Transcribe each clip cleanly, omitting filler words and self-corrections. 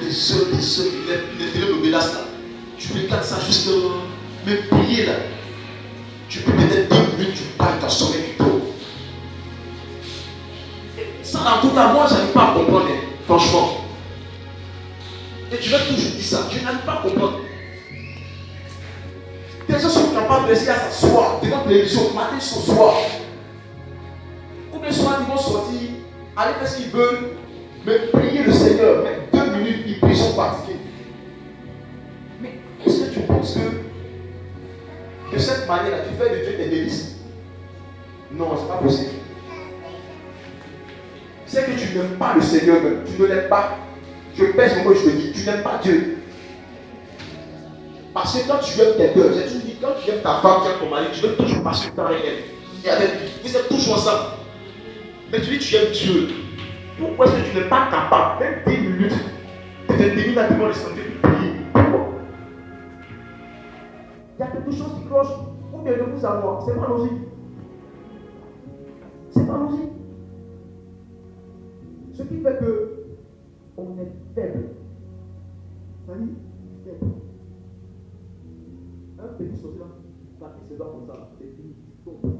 tes soeurs, les télé-novelas là. Tu regardes ça juste, mais prier là. Tu peux peut-être 2 minutes, tu parles, tu as sommeil, tu dors. Ça, en tout cas, moi, je n'arrive pas à comprendre, franchement. Et tu vas toujours dire ça, je n'arrive pas à comprendre. Des gens sont capables de rester à s'asseoir devant la télévision, matin jusqu'au soir. Ou bien soir, ils vont sortir, aller faire ce qu'ils veulent, mais prier le Seigneur, même 2 minutes, ils prient, ils sont fatigués. Mais est-ce que tu penses que de cette manière-là, tu fais de Dieu des délices? Non, ce n'est pas possible. C'est que tu n'aimes pas le Seigneur même, tu ne l'aimes pas. Je pèse mon mot, je te dis, tu n'aimes pas Dieu. Parce que quand tu aimes quelqu'un, j'ai toujours dit, quand tu aimes ta femme, tu aimes ton mari, tu veux toujours passer du temps avec elle. Et avec lui, vous êtes toujours ensemble. Mais tu dis, tu aimes Dieu. Pourquoi est-ce que tu n'es pas capable, même 10 minutes, de te déterminer à devant le Seigneur pour prier? Pourquoi? Il y a quelque chose qui cloche. Ou bien de vous à moi. C'est pas logique. C'est pas logique. Ce qui fait que on est faible. Ça dit, faible. Un petit sorti là, claquer ses doigts comme ça, c'est fini, il tombe.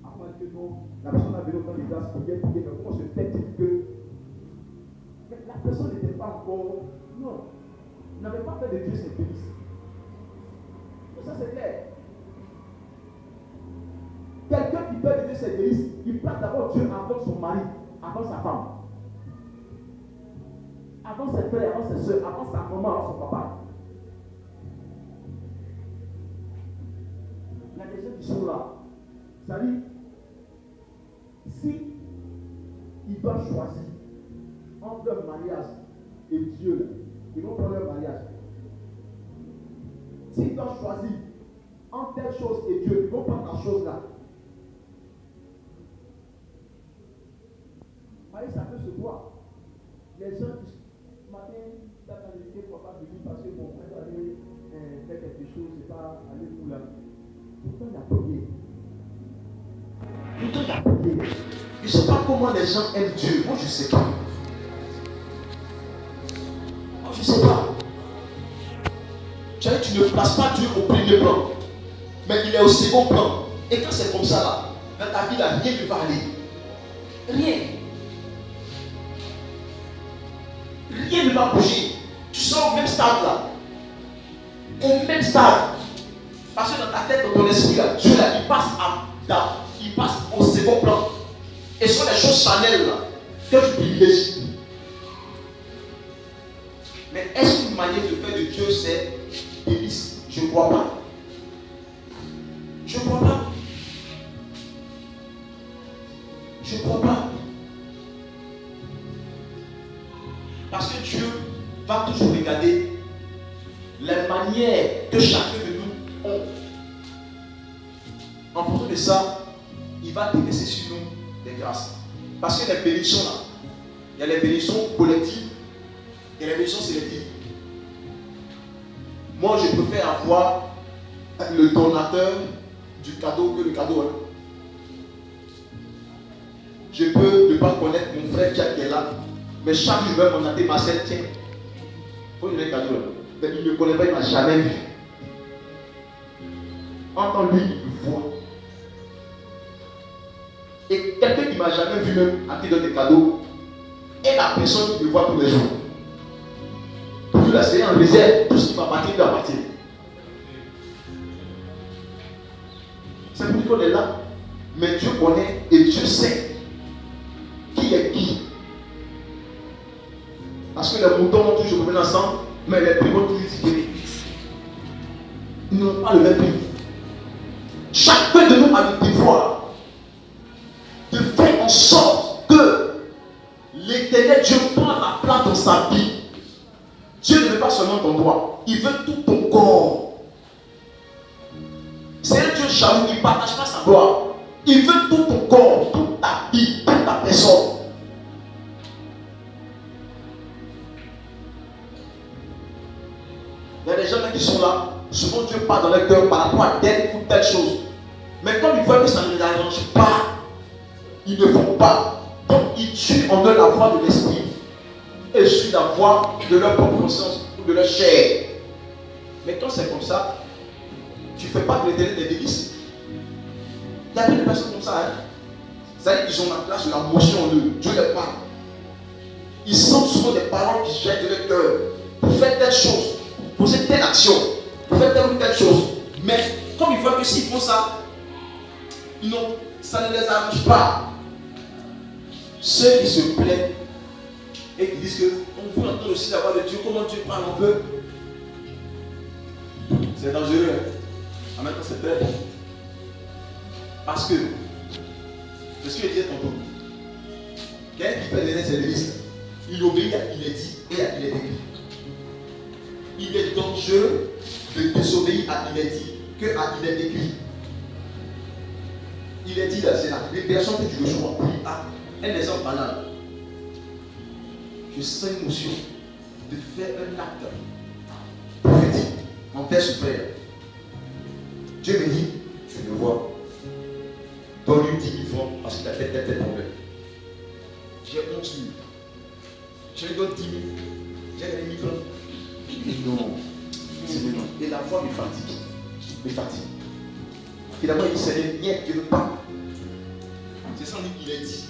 Après que non, la personne a venu dans les glaces, mais comment se fait-il que la personne n'était pas encore. Non, il n'avait pas fait de Dieu ses délices. Ça c'est clair. Quelqu'un qui fait de Dieu ses délices, il place d'abord Dieu avant son mari, avant sa femme. Avant ses frères, avant ses soeurs, avant sa maman, avant son papa. Il y a des gens qui sont là. Ça dit, si ils doivent choisir entre leur mariage et Dieu, ils vont prendre leur mariage. S'ils doivent choisir entre telle chose et Dieu, ils vont prendre la chose là. Vous voyez, ça peut se voir. Les gens qui ce matin, dans la vérité, ne pas venir parce que mon frère doit aller faire quelque chose, c'est pas aller où là. Pourtant, il a prié. Pourtant, il a prié. Je ne sais pas comment les gens aiment Dieu. Moi, je ne sais pas. Moi, je ne sais pas. Tu ne places pas Dieu au premier plan, mais il est au second plan. Et quand c'est comme ça, là, dans ta vie, là, rien ne va aller. Rien. Rien ne va bouger. Tu sors au même stade là. Au même stade. Parce que dans ta tête, dans ton esprit là, Dieu là, il passe au second plan. Et ce sont les choses charnelles là que tu privilégies. Mais est-ce qu'une manière de faire de Dieu c'est délice? Je ne crois pas. Je ne crois pas. Je ne crois pas. Parce que Dieu va toujours regarder les manières que chacun de nous ont. En fonction de ça, il va déverser sur nous des grâces. Parce que les bénédictions là, il y a les bénédictions collectives et les bénédictions sélectives. Moi, je préfère avoir le donateur du cadeau que le cadeau. Hein. Je peux ne pas connaître mon frère qui est là, mais chaque jour, je vais m'en ma chaîne, tiens, il faut lui donner un cadeau. Là. Mais il ne me connaît pas, il ne m'a jamais vu. Entends lui, il voit. Et quelqu'un qui ne m'a jamais vu même, à qui donne des cadeaux, est la personne qui me voit tous les jours. Pour la Seigneur en réserve, tout ce qui m'appartient, lui appartient. C'est pour dire qu'on est là, mais Dieu connaît et Dieu sait qui est qui. Parce que les moutons vont toujours revenir ensemble, mais les prix vont toujours différer. Ils n'ont pas le même prix. Chacun de nous a le devoir de faire en sorte que l'Éternel Dieu prenne la place dans sa vie. Dieu ne veut pas seulement ton doigt, il veut tout ton corps. C'est un Dieu jaloux, il ne partage pas sa gloire. Il veut tout ton corps, toute ta vie, toute ta personne. Il y a des gens qui sont là, souvent Dieu parle dans leur cœur par rapport à telle ou telle chose. Mais comme ils voient que ça ne les arrange pas, ils ne font pas. Donc ils tuent en eux la voix de l'esprit. et suivent la voie de leur propre conscience ou de leur chair. Mais quand c'est comme ça, tu ne fais pas de l'éternel des délices. Il y a plein de personnes comme ça. C'est-à-dire qu'ils ont la place de la motion en eux. Dieu les parle. Ils sentent souvent des paroles qui jettent de leur cœur pour faire telle chose, pour poser telle action, pour faire telle ou telle chose. Mais comme ils voient que s'ils font ça, ça ne les arrange pas. Ceux qui se plaignent et qui disent qu'on veut entendre aussi la voix de Dieu, comment Dieu parle, on veut. C'est dangereux. En même temps, c'est très bon. Parce que, c'est ce que je disais tantôt. Quelqu'un qui fait des délices, il obéit à il est dit et à il est écrit. Il est dangereux de désobéir à il est dit que à il est écrit. Il est dit là, c'est là. Les personnes que tu veux choisir, un exemple banal. Je sens une notion de faire un acte prophétique envers ce frère. Dieu me dit, tu le vois, donne-lui 10 000 francs parce qu'il a fait tel problème. J'ai 11 000. Je lui donne 10 000. J'ai gagné 1 000 francs. Non, c'est non. Et la foi me fatigue. Finalement, il s'est dit, Dieu ne veut pas. C'est ça qu'il est dit.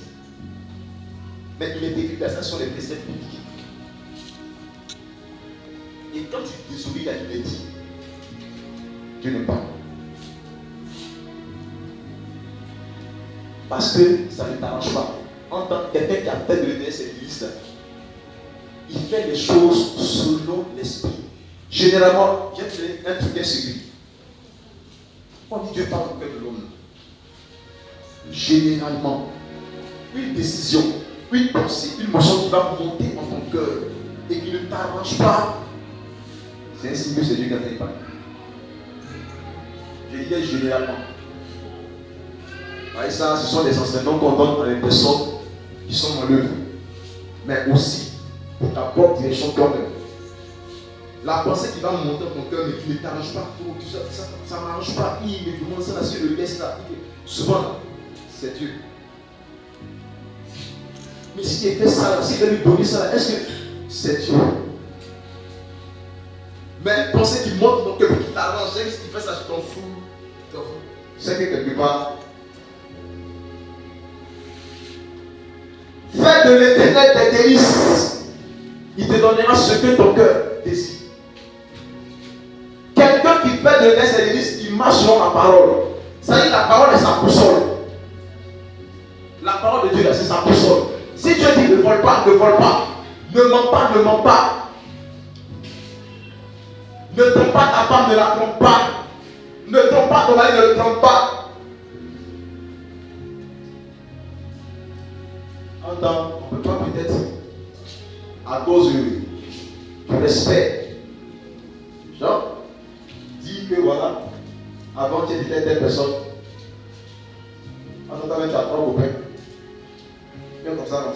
Mais il est écrit que ça sont les préceptes bibliques. Et quand tu désobéis à il est dit, Dieu n'aime pas. Parce que ça ne t'arrange pas. En tant que quelqu'un qui a fait de l'éternel cette liste, il fait les choses selon l'esprit. Généralement, j'ai fait un truc insécure. On dit Dieu parle au cœur de l'homme. Généralement, une décision, une pensée, une motion qui va monter en ton cœur et qui ne t'arrange pas, c'est un signe que c'est Dieu qui a fait parler. Je disais généralement. Et ça, ce sont des enseignements qu'on donne à des personnes qui sont dans l'œuvre, mais aussi pour ta propre direction toi-même. La pensée qui va monter dans ton cœur, mais qui ne t'arrange pas trop, ça ne m'arrange pas, mais comment ça, là, le laisse là. Souvent, c'est Dieu. Mais si il fait ça, s'il veut lui donner ça, est-ce que c'est Dieu? Mais penser qu'il monte dans ton cœur, qu'il t'arrange, ce qu'il fait ça, tu t'en fous. C'est que quelque part, fais de l'éternel des délices. Il te donnera ce que ton cœur désire. Quelqu'un qui fait de l'éternel des délices, il marche selon la parole. Ça dit, la parole est sa boussole. La parole de Dieu, c'est sa boussole. Si Dieu dit ne vole pas, ne vole pas. Ne mens pas, ne mens pas. Ne trompe pas ta femme, ne la trompe pas. Ne trompe pas ton mari, ne le trompe pas. On ne peut pas peut-être, à cause du respect, genre, dire que voilà, avant tu étais telle personne, en attendant tu as 3 copains, bien comme ça.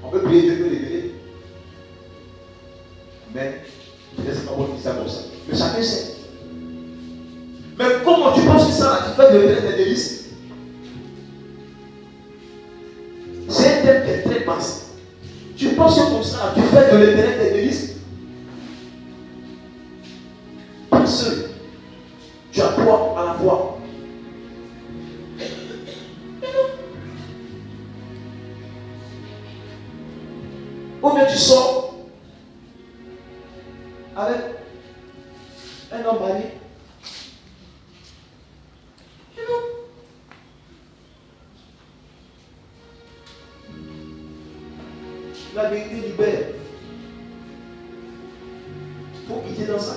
On peut prier, Dieu peut révéler. Mais, c'est pas bon de dire ça comme ça. Mais chacun sait. Mais comment tu penses que ça là, tu fais de l'éternel des délices? C'est un thème qui est très vaste. Tu penses que comme ça, tu fais de l'éternel des délices? Pas seul. Tu as 3 à la fois. Ou bien tu sors avec un homme marié. La vérité libère. Il faut quitter dans ça.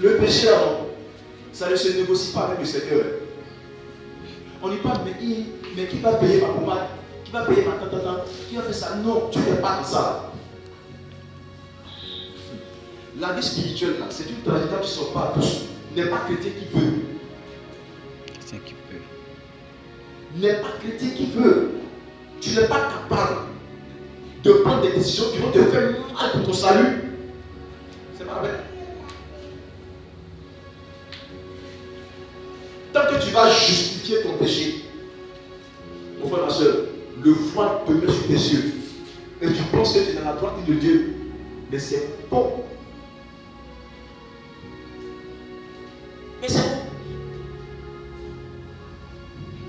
Le péché, ça ne se négocie pas avec le Seigneur. On n'est pas, mais qui va payer ma pommade? Qui va payer ma tata? Qui va faire ça? Non, tu n'es pas comme ça. La vie spirituelle, là, c'est une trajectoire qui ne sort pas à tous. N'est pas chrétien qui veut. Chrétien qui peut. N'est pas chrétien qui veut. Tu n'es pas capable de prendre des décisions qui vont te faire mal pour ton salut. C'est pas vrai. Tant que tu vas justifier ton péché, mon frère, ma soeur, le voile te met et tu penses que tu es dans la droite de Dieu. Mais c'est bon. Mais c'est bon.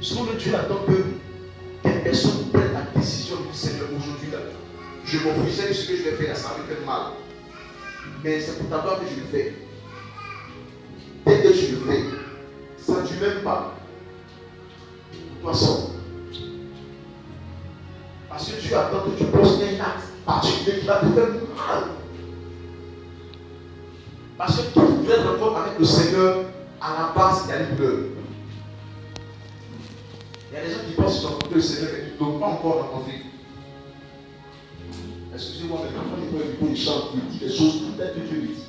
Selon Dieu attend que des personnes prennent la décision du Seigneur aujourd'hui. Là. Je m'en fous, je sais que ce que je vais faire, ça va me faire mal. Mais c'est pour ta part que je le fais. Dès que je le fais, ça ne tue même pas. Toi seul. Parce que Dieu attend que tu poses un acte particulier qui va te faire mal. Parce que toute vraie rencontre avec le Seigneur, à la base, il y a une douleur. Il y a des gens qui pensent qu'ils ont rencontré le Seigneur et qui ne l'ont pas encore rencontré. Excusez-moi, mais quand je vois une chante, il dit des choses peut-être que Dieu dit.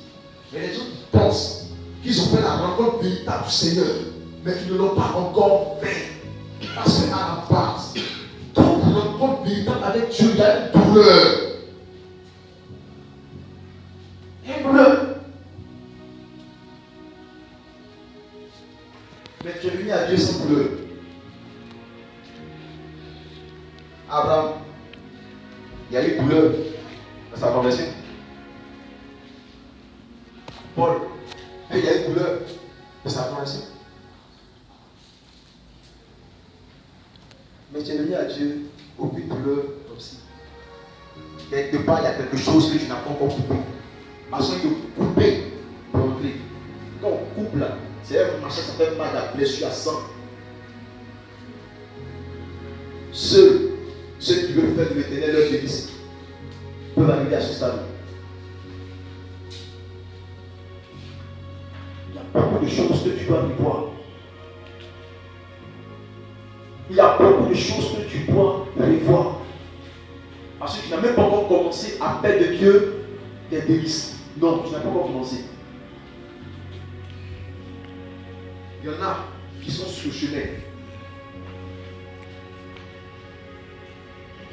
Mais les gens qui pensent qu'ils ont fait la rencontre véritable du Seigneur, mais qui ne l'ont pas encore fait. Parce qu'à la base, toute rencontre véritable avec Dieu, il y a une douleur. Il y a une douleur. Mais tu es venu à Dieu sans douleur. Abraham, il y a eu douleur dans sa conversion. Paul, il y a eu douleur dans sa conversion. Mais tu es venu à Dieu aucune douleur comme si. Quelque part, il y a quelque chose que tu n'as pas encore coupé. Parce que couper pour entrer. Quand on coupe là, c'est un machin, ça fait mal, la blessure à sang. Ceux qui veulent faire de l'éternel leur délice peuvent arriver à ce stade. Il y a beaucoup de choses que tu dois revoir. Il y a beaucoup de choses que tu dois revoir. Parce que tu n'as même pas encore commencé à faire de Dieu des délices. Non, tu n'as pas encore commencé. Il y en a qui sont sur le chemin.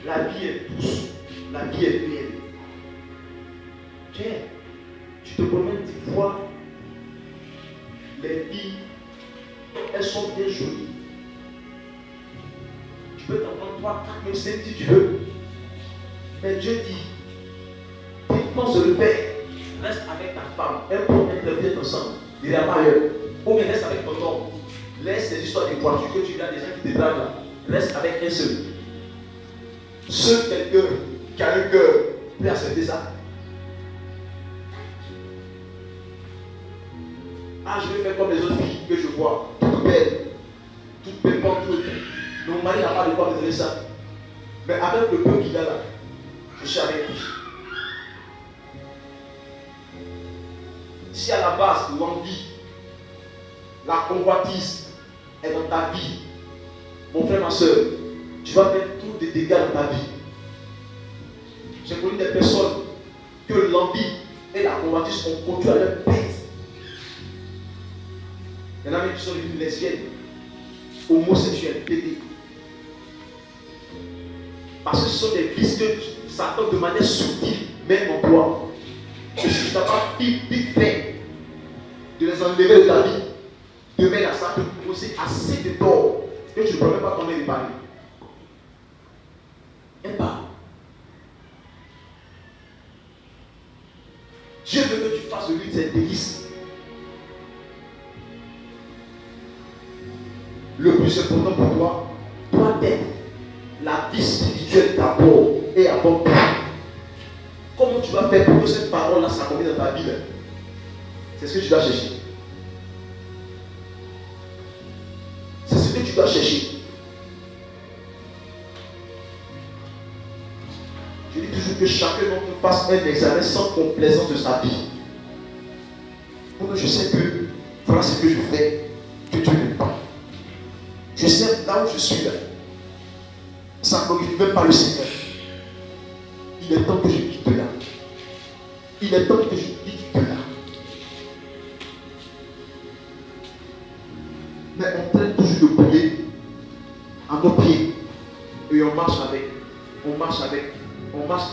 La vie est douce, la vie est belle. Tiens, tu te promènes, tu vois, les filles, elles sont bien jolies. Tu peux t'en prendre 3, 4, même 5 si tu veux. Mais Dieu dit, dépense le père, reste avec ta femme, elles pourront intervenir ensemble, il n'y a pas ailleurs. Ou bien reste avec ton homme. Laisse les histoires des voitures que tu as, des gens qui te draguent là. Reste avec un seul. Seul quelqu'un qui a un cœur peut accepter ça. Ah, je vais faire comme les autres filles que je vois, toutes belles partout. Mon mari n'a pas de quoi me donner ça. Mais avec le peu qu'il a là, je suis avec lui. Si à la base, l'envie, la convoitise est dans ta vie, mon frère, ma soeur, tu vas faire tous des dégâts dans ta vie. J'ai connu des personnes que l'envie et la convoitise ont conduit à leur pète. Il y en a même qui sont devenues lesbiennes, homosexuelles, pédées. Parce que ce sont des vices que Satan de manière subtile met en toi. Et si tu n'as pas vite fait de les enlever de ta vie, demain là, ça te poser assez de tort que tu ne peux même pas tomber les paris. Et pas. Dieu veut que tu fasses de lui cette délice. Le plus important pour toi doit être la vie spirituelle d'abord et avant tout. Comment tu vas faire pour que cette parole-là s'accomplisse dans ta vie? C'est ce que tu dois chercher. C'est ce que tu dois chercher. Je dis toujours que chacun d'entre nous fasse un examen sans complaisance de sa vie. Pour que je sais que voilà ce que je fais, que Dieu n'aime pas. Je sais là où je suis là. Ça ne glorifie même pas le Seigneur. Il est temps que je quitte là. Il est temps que je quitte là. Mais on traîne toujours le boulet à nos pieds. Et on marche avec. On marche avec. On marche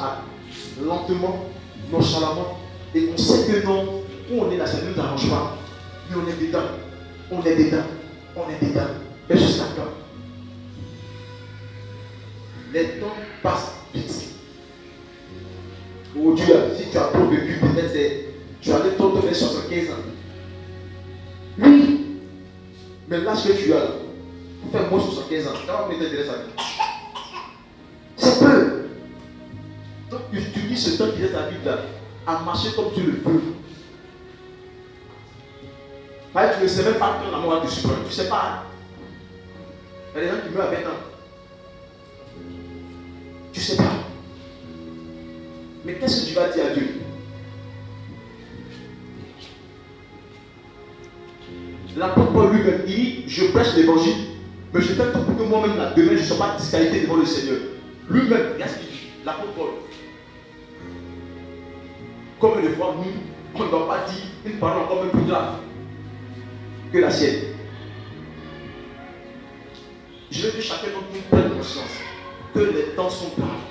lentement, nonchalamment. Et on sait que non, où on est là, ça ne nous arrange pas. Mais on est dedans. On est dedans. On est dedans. Mais jusqu'à quand? Les temps passent vite. Aujourd'hui, si tu as trop vécu, peut-être tu as trop de 75 ans. Oui. Mais l'âge que tu as là, pour faire moins 75 ans, ça va mettre intérêt à vie. C'est peu. Donc tu dis ce temps qui est ta vie là, à marcher comme tu le veux. Tu ne sais même pas quand l'amour va te surprendre. Tu ne sais pas. Il y a des gens qui meurent à 20 ans. Tu ne sais pas. Mais qu'est-ce que tu vas dire à Dieu? L'apôtre Paul lui-même, il dit, je prêche l'évangile, mais je fais tout pour que moi-même, là, demain, je ne sois pas disqualifié devant le Seigneur. Lui-même, regarde ce qu'il dit, l'apôtre Paul. Combien de fois, nous, on ne doit pas dire une parole encore même plus grave que la sienne. Je veux que chacun d'entre nous prenne conscience que les temps sont graves.